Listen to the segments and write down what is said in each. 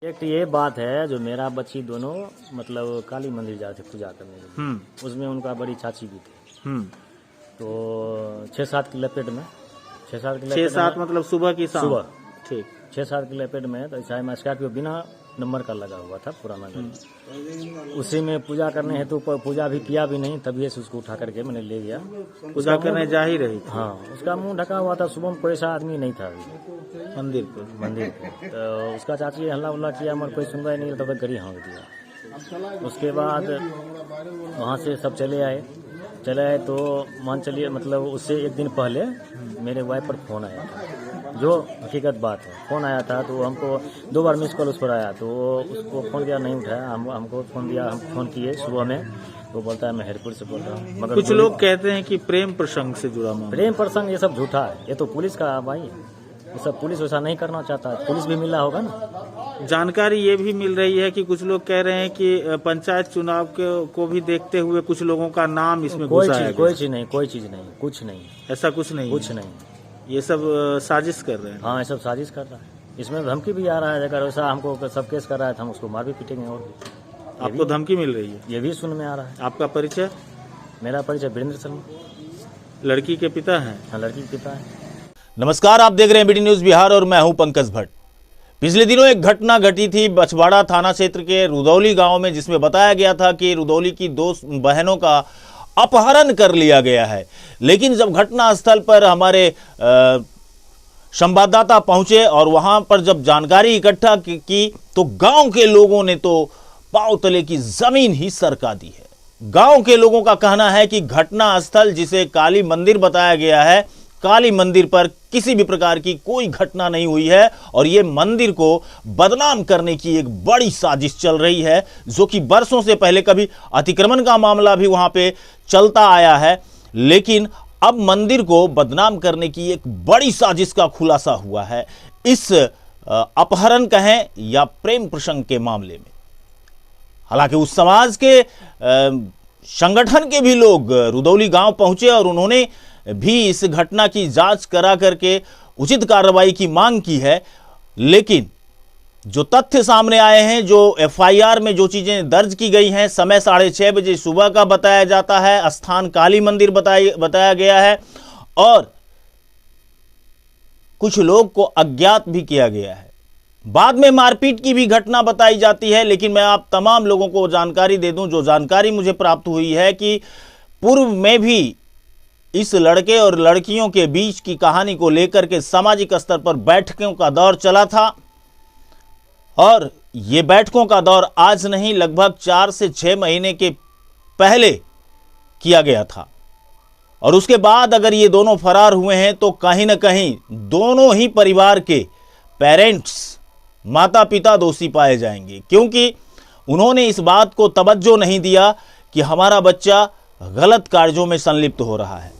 एक ये बात है जो मेरा बच्ची दोनों मतलब काली मंदिर जाते पूजा करने के लिए। उसमें उनका बड़ी चाची भी थी। तो 6-7 की लपेट में 6-7 मतलब सुबह की शाम? सुबह ठीक। 6-7 की लपेट में तो चाहे स्कॉर्पियो बिना नंबर का लगा हुआ था पुराना गाड़ी। उसी में पूजा करने हेतु पूजा भी किया भी नहीं, तभी से उसको उठा करके मैंने ले गया। पूजा करने जा ही रही थी? हाँ, उसका मुंह ढका हुआ था। सुबह में कोई ऐसा आदमी नहीं था अभी मंदिर पे। तो उसका चाची हल्ला उल्ला किया, मगर कोई सुनवाई नहीं, तब तक गड़ी हाँक दिया। उसके बाद वहाँ से सब चले आए तो मान चलिए मतलब उससे एक दिन पहले मेरे वाइफ पर फोन आया था, जो हकीकत बात है। फोन आया था तो हमको 2 बार मिस कॉल उस पर आया, तो उसको फोन किया, नहीं उठाया। हमको फोन दिया, हम फोन किए सुबह में, तो बोलता है मैं हरिपुर से बोल रहा हूँ। मगर कुछ लोग कहते हैं कि प्रेम प्रसंग से जुड़ा मामला। प्रेम प्रसंग ये सब झूठा है, ये तो पुलिस का भाई, ये सब पुलिस वैसा नहीं करना चाहता है। पुलिस भी मिला होगा ना। जानकारी ये भी मिल रही है कि कुछ लोग कह रहे हैं कि पंचायत चुनाव को भी देखते हुए कुछ लोगों का नाम इसमें घुसाया गया। कोई चीज नहीं, कुछ नहीं, ऐसा कुछ नहीं। ये सब साजिश कर रहे हैं। हाँ, ये सब साजिश कर रहा है। इसमें धमकी भी आ रहा है, अगर वैसा हमको सब केस कर रहा है तो हम उसको मार भी पीटेंगे। और भी आपको धमकी मिल रही है? ये भी सुन में आ रहा है। आपका परिचय? मेरा परिचय वीरेंद्र शर्मा। लड़की के पिता हैं? हाँ, लड़की के पिता है। नमस्कार, आप देख रहे हैं बीडी न्यूज बिहार और मैं हूं पंकज भट्ट। पिछले दिनों एक घटना घटी थी बछवाड़ा थाना क्षेत्र के रुदौली गांव में, जिसमें बताया गया था कि रुदौली की 2 बहनों का अपहरण कर लिया गया है। लेकिन जब घटना स्थल पर हमारे संवाददाता पहुंचे और वहां पर जब जानकारी इकट्ठा की तो गांव के लोगों ने तो पांव तले की जमीन ही सरका दी है। गांव के लोगों का कहना है कि घटना स्थल, जिसे काली मंदिर बताया गया है, काली मंदिर पर किसी भी प्रकार की कोई घटना नहीं हुई है और यह मंदिर को बदनाम करने की एक बड़ी साजिश चल रही है, जो कि बरसों से पहले कभी अतिक्रमण का मामला भी वहां पे चलता आया है। लेकिन अब मंदिर को बदनाम करने की एक बड़ी साजिश का खुलासा हुआ है इस अपहरण कहें या प्रेम प्रसंग के मामले में। हालांकि उस समाज के संगठन के भी लोग रुदौली गांव पहुंचे और उन्होंने भी इस घटना की जांच करा करके उचित कार्रवाई की मांग की है। लेकिन जो तथ्य सामने आए हैं, जो एफआईआर में जो चीजें दर्ज की गई हैं, समय 6:30 बजे सुबह का बताया जाता है, स्थान काली मंदिर बताया गया है और कुछ लोग को अज्ञात भी किया गया है। बाद में मारपीट की भी घटना बताई जाती है। लेकिन मैं आप तमाम लोगों को जानकारी दे दूं, जो जानकारी मुझे प्राप्त हुई है कि पूर्व में भी इस लड़के और लड़कियों के बीच की कहानी को लेकर के सामाजिक स्तर पर बैठकों का दौर चला था और ये बैठकों का दौर आज नहीं, लगभग 4 से 6 महीने के पहले किया गया था। और उसके बाद अगर ये दोनों फरार हुए हैं तो कहीं ना कहीं दोनों ही परिवार के पेरेंट्स, माता पिता दोषी पाए जाएंगे, क्योंकि उन्होंने इस बात को तवज्जो नहीं दिया कि हमारा बच्चा गलत कार्यों में संलिप्त हो रहा है।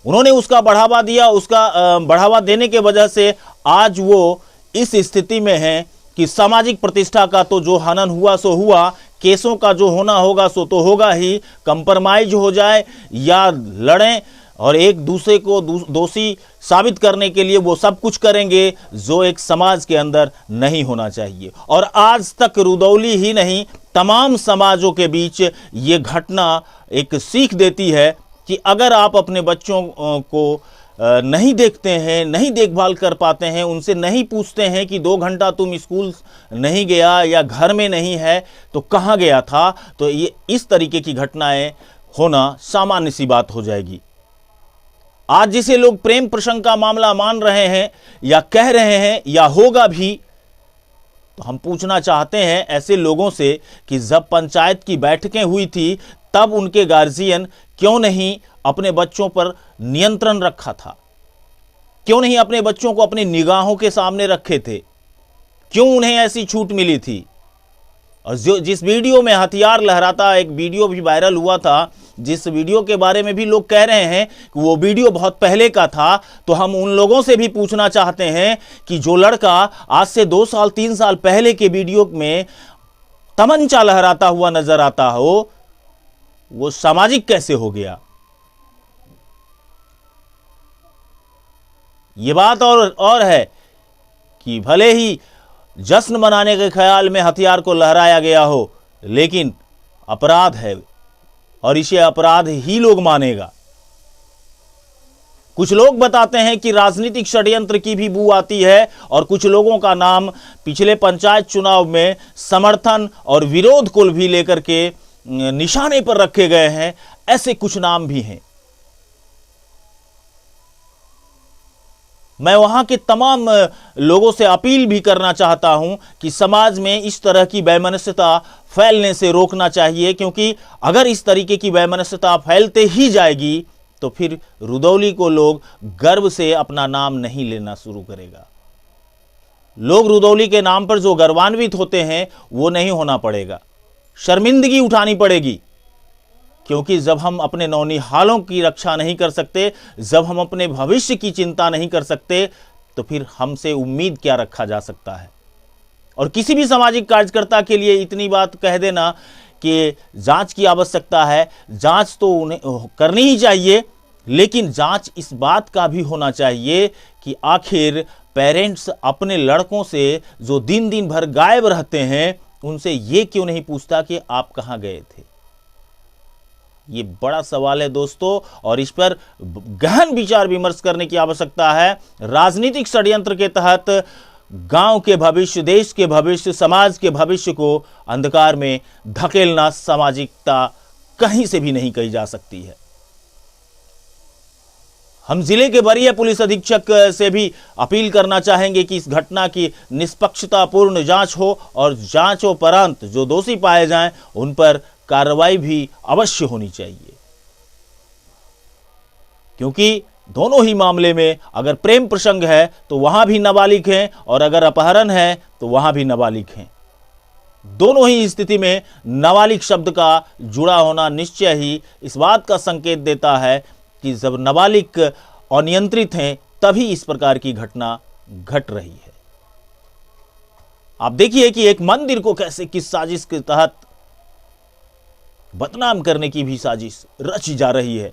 उन्होंने उसका बढ़ावा दिया। उसका बढ़ावा देने के वजह से आज वो इस स्थिति में है कि सामाजिक प्रतिष्ठा का तो जो हनन हुआ सो हुआ, केसों का जो होना होगा सो तो होगा ही। कंप्रोमाइज हो जाए या लड़ें और एक दूसरे को दोषी साबित करने के लिए वो सब कुछ करेंगे, जो एक समाज के अंदर नहीं होना चाहिए। और आज तक रुदौली ही नहीं, तमाम समाजों के बीच ये घटना एक सीख देती है कि अगर आप अपने बच्चों को नहीं देखते हैं, नहीं देखभाल कर पाते हैं, उनसे नहीं पूछते हैं कि 2 घंटा तुम स्कूल नहीं गया या घर में नहीं है तो कहाँ गया था, तो ये इस तरीके की घटनाएं होना सामान्य सी बात हो जाएगी। आज जिसे लोग प्रेम प्रसंग का मामला मान रहे हैं या कह रहे हैं या होगा भी, तो हम पूछना चाहते हैं ऐसे लोगों से कि जब पंचायत की बैठकें हुई थी तब उनके गार्जियन क्यों नहीं अपने बच्चों पर नियंत्रण रखा था, क्यों नहीं अपने बच्चों को अपनी निगाहों के सामने रखे थे, क्यों उन्हें ऐसी छूट मिली थी। और जिस वीडियो में हथियार लहराता एक वीडियो भी वायरल हुआ था, जिस वीडियो के बारे में भी लोग कह रहे हैं कि वो वीडियो बहुत पहले का था, तो हम उन लोगों से भी पूछना चाहते हैं कि जो लड़का आज से 2 साल 3 साल पहले के वीडियो में तमंचा लहराता हुआ नजर आता हो, वो सामाजिक कैसे हो गया। ये बात और है कि भले ही जश्न मनाने के ख्याल में हथियार को लहराया गया हो, लेकिन अपराध है और इसे अपराध ही लोग मानेगा। कुछ लोग बताते हैं कि राजनीतिक षड्यंत्र की भी बू आती है और कुछ लोगों का नाम पिछले पंचायत चुनाव में समर्थन और विरोध को भी लेकर के निशाने पर रखे गए हैं। ऐसे कुछ नाम भी हैं। मैं वहां के तमाम लोगों से अपील भी करना चाहता हूं कि समाज में इस तरह की वैमनस्यता फैलने से रोकना चाहिए, क्योंकि अगर इस तरीके की वैमनस्यता फैलते ही जाएगी तो फिर रुदौली को लोग गर्व से अपना नाम नहीं लेना शुरू करेगा। लोग रुदौली के नाम पर जो गर्वान्वित होते हैं वो नहीं होना पड़ेगा, शर्मिंदगी उठानी पड़ेगी। क्योंकि जब हम अपने नौनिहालों की रक्षा नहीं कर सकते, जब हम अपने भविष्य की चिंता नहीं कर सकते, तो फिर हमसे उम्मीद क्या रखा जा सकता है। और किसी भी सामाजिक कार्यकर्ता के लिए इतनी बात कह देना कि जांच की आवश्यकता है, जांच तो उन्हें करनी ही चाहिए, लेकिन जांच इस बात का भी होना चाहिए कि आखिर पेरेंट्स अपने लड़कों से जो दिन दिन भर गायब रहते हैं उनसे ये क्यों नहीं पूछता कि आप कहां गए थे। ये बड़ा सवाल है दोस्तों, और इस पर गहन विचार विमर्श करने की आवश्यकता है। राजनीतिक षड्यंत्र के तहत गांव के भविष्य, देश के भविष्य, समाज के भविष्य को अंधकार में धकेलना सामाजिकता कहीं से भी नहीं कही जा सकती है। हम जिले के वरीय पुलिस अधीक्षक से भी अपील करना चाहेंगे कि इस घटना की निष्पक्षतापूर्ण जांच हो और जांचोपरांत जो दोषी पाए जाएं उन पर कार्रवाई भी अवश्य होनी चाहिए। क्योंकि दोनों ही मामले में अगर प्रेम प्रसंग है तो वहां भी नाबालिग हैं, और अगर अपहरण है तो वहां भी नाबालिग हैं। दोनों ही स्थिति में नाबालिग शब्द का जुड़ा होना निश्चय ही इस बात का संकेत देता है कि जब नाबालिग अनियंत्रित हैं तभी इस प्रकार की घटना घट रही है। आप देखिए कि एक मंदिर को कैसे किस साजिश के तहत बदनाम करने की भी साजिश रची जा रही है,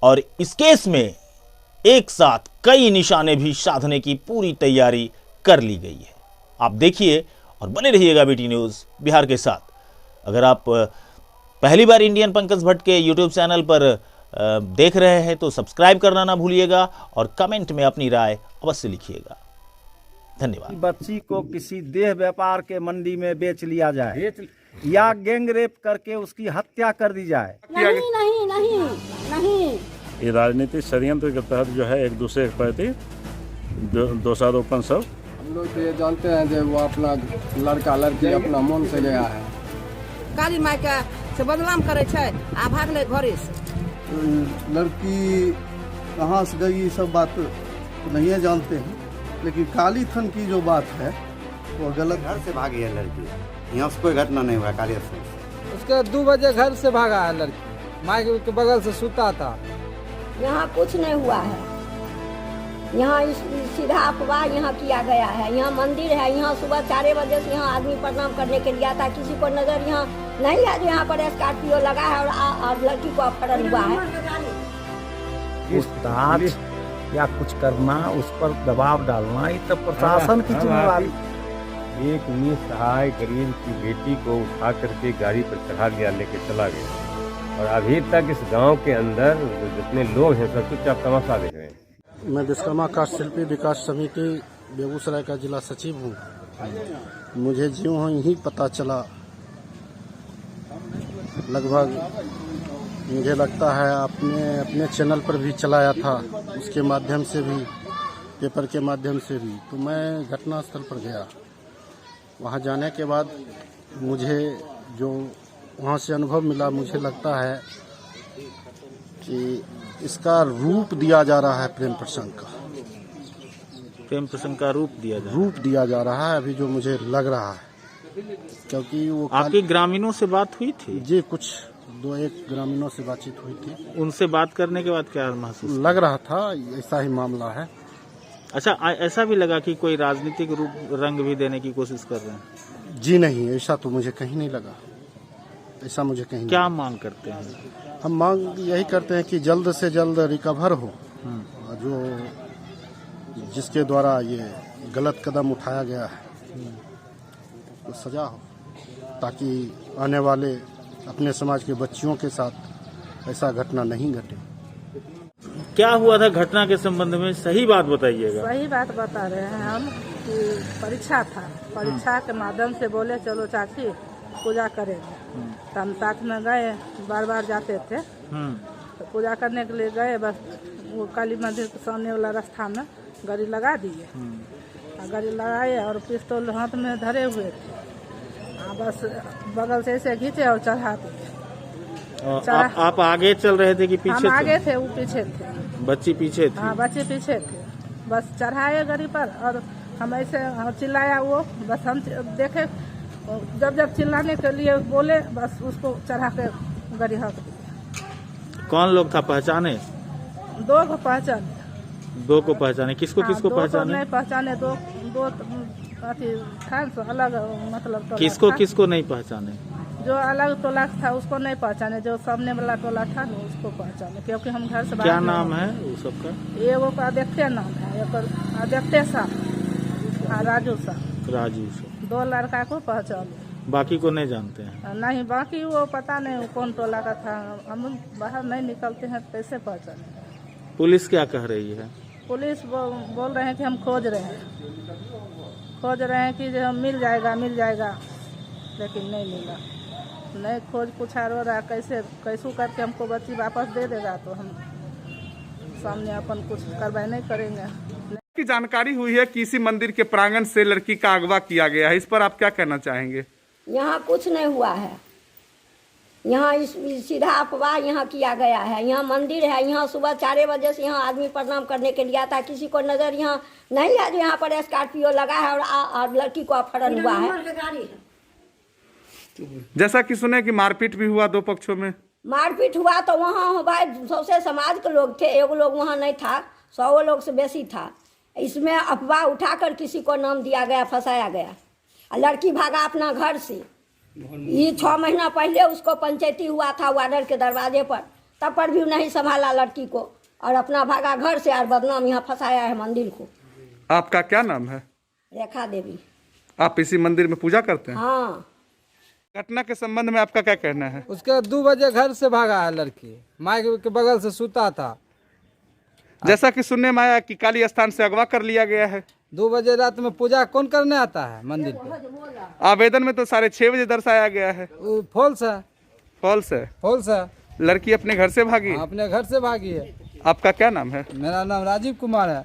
और इस केस में एक साथ कई निशाने भी साधने की पूरी तैयारी कर ली गई है। आप देखिए और बने रहिएगा बीटी न्यूज बिहार के साथ। अगर आप पहली बार इंडियन पंकज भट्ट के यूट्यूब चैनल पर देख रहे हैं तो सब्सक्राइब करना ना भूलिएगा और कमेंट में अपनी राय अवश्य लिखिएगा। धन्यवाद। बच्ची को किसी देह व्यापार के मंडी में बेच लिया जाए या गैंग रेप करके उसकी हत्या कर दी जाए। नहीं नहीं नहीं नहीं, ये राजनीतिक षड्यंत्र के तहत जो है एक दूसरे के प्रति दोषारोपण सब। हम लोग तो ये जानते हैं जो वो अपना लड़का लड़की अपना मन से गया है, काली माई का से बदनाम करे छै आ भागले घरे से। लड़की कहाँ से गई सब बात तो नहीं जानते हैं, लेकिन काली थन की जो बात है वो गलत। घर से भागी है लड़की, यहाँ से कोई घटना नहीं हुआ। काली उसके 2 बजे घर से भागा है लड़की, माँ के बगल से सूता था। यहाँ कुछ नहीं हुआ है, यहाँ सीधा अफवाह यहाँ किया गया है। यहाँ मंदिर है, यहाँ सुबह 4 बजे से यहाँ आदमी प्रणाम करने के लिए आता है। किसी को नजर यहाँ नहीं है जो यहाँ पर स्कॉर्पियो लगा है और लड़की को अपहरण हुआ है। पूछताछ या कुछ करना, उस पर दबाव डालना, ये तो प्रशासन की जिम्मेदारी। एक निसहाय गरीब की बेटी को उठा करके गाड़ी पर चढ़ा लिया, लेके चला गया, और अभी तक इस गांव के अंदर जितने लोग हैं सब कुछ आप तमाशा देख रहे हैं। मैं विश्वकर्मा कास्ट शिल्पी विकास समिति बेगूसराय का जिला सचिव हूँ। मुझे ज्यों ही पता चला, लगभग मुझे लगता है आपने अपने चैनल पर भी चलाया था, उसके माध्यम से भी, पेपर के माध्यम से भी, तो मैं घटनास्थल पर गया। वहाँ जाने के बाद मुझे जो वहाँ से अनुभव मिला, मुझे लगता है कि इसका रूप दिया जा रहा है प्रेम प्रसंग का। प्रेम प्रसंग का रूप दिया जा रहा है अभी जो मुझे लग रहा है, क्योंकि वो आपके ग्रामीणों से बात हुई थी जी, कुछ 2-1 ग्रामीणों से बातचीत हुई थी। उनसे बात करने के बाद क्या महसूस लग रहा था ऐसा ही मामला है। अच्छा, ऐसा भी लगा कि कोई राजनीतिक रूप रंग भी देने की कोशिश कर रहे हैं? जी नहीं, ऐसा तो मुझे कहीं नहीं लगा, ऐसा मुझे कहीं नहीं। क्या मांग करते हैं? हम मांग यही करते हैं कि जल्द से जल्द रिकवर हो, जो जिसके द्वारा ये गलत कदम उठाया गया है तो सजा हो, ताकि आने वाले अपने समाज के बच्चियों के साथ ऐसा घटना नहीं घटे। क्या हुआ था घटना के संबंध में, सही बात बताइएगा। सही बात बता रहे हैं हम कि परीक्षा था, परीक्षा के माध्यम से बोले चलो चाची पूजा करेंगे, तो हम साथ में गए, बार बार जाते थे तो पूजा करने के लिए गए। बस वो काली मंदिर के सामने वाला रास्ता में गाड़ी लगा दिए, गाड़ी लगाए और पिस्तौल हाथ में धरे हुए थे, बस बगल से ऐसे खींचे और चढ़ा दिए। आप आगे चल रहे थे कि पीछे? हम आगे थे, वो पीछे थे, बच्ची पीछे थी। हाँ बच्चे पीछे थे। बस चढ़ाए गाड़ी पर और हम ऐसे चिल्लाया वो, बस हम देखे जब चिल्लाने के लिए बोले, बस उसको चढ़ा के गाड़ी हाँक दिया। कौन लोग था, पहचाने? 2 को पहचाने। 2 को पहचाने, किसको किसको पहचाने? नहीं पहचाने, दो अथी था अलग, मतलब किसको किसको नहीं पहचाने? जो अलग टोला था उसको नहीं पहचाने, जो सामने वाला टोला था ना उसको पहचाने, क्योंकि हम घर से बाहर। क्या नाम है वो सबका? एगो का अध्यक्ष नाम है, एक अध्यक्ष साहब, राजू साहब। राजू साहब। 2 लड़का को पहचाने, बाकी को नहीं जानते हैं? नहीं, बाकी वो पता नहीं कौन टोला का था, हम बाहर नहीं निकलते हैं, कैसे पहचाने। पुलिस क्या कह रही है? पुलिस बोल रहे हैं कि हम खोज रहे हैं कि जो मिल जाएगा, लेकिन नहीं मिला। नहीं खोज पुछार हो रहा, कैसू करके हमको बच्ची वापस दे देगा तो हम सामने अपन कुछ कार्रवाई नहीं करेंगे। की जानकारी हुई है कि इसी मंदिर के प्रांगण से लड़की का अगवा किया गया है, इस पर आप क्या कहना चाहेंगे? यहाँ कुछ नहीं हुआ है, यहाँ सीधा अफवाह यहाँ किया गया है। यहाँ मंदिर है, यहाँ सुबह 4 बजे से यहाँ आदमी प्रणाम करने के लिए आता है, किसी को नजर यहाँ नहीं है। यहाँ पर स्कॉर्पियो लगा है और लड़की को अपहरण हुआ है। जैसा कि सुने कि मारपीट भी हुआ 2 पक्षों में। मारपीट हुआ तो वहाँ भाई सौसे समाज के लोग थे, एगो लोग वहाँ नहीं था, 100 लोग से बेसी था। इसमें अफवाह उठाकर किसी को नाम दिया गया, फंसाया गया। लड़की भागा अपना घर से। ये 6 महीना पहले उसको पंचायती हुआ था वार्डर के दरवाजे पर, तब पर भी नहीं संभाला लड़की को और अपना भागा घर से और बदनाम यहाँ फंसाया है मंदिर को। आपका क्या नाम है? रेखा देवी। आप इसी मंदिर में पूजा करते हैं? हाँ। घटना के संबंध में आपका क्या कहना है? उसके 2 बजे घर से भागा है लड़की, माँ के बगल से सूता था। जैसा कि सुनने में आया कि काली स्थान से अगवा कर लिया गया है। 2 बजे रात में पूजा कौन करने आता है मंदिर पे? आवेदन में तो 6:30 बजे दर्शाया गया है। फॉल्स है। फॉल्स है। लड़की अपने घर से भागी? अपने घर से भागी है। आपका क्या नाम है? मेरा नाम राजीव कुमार है।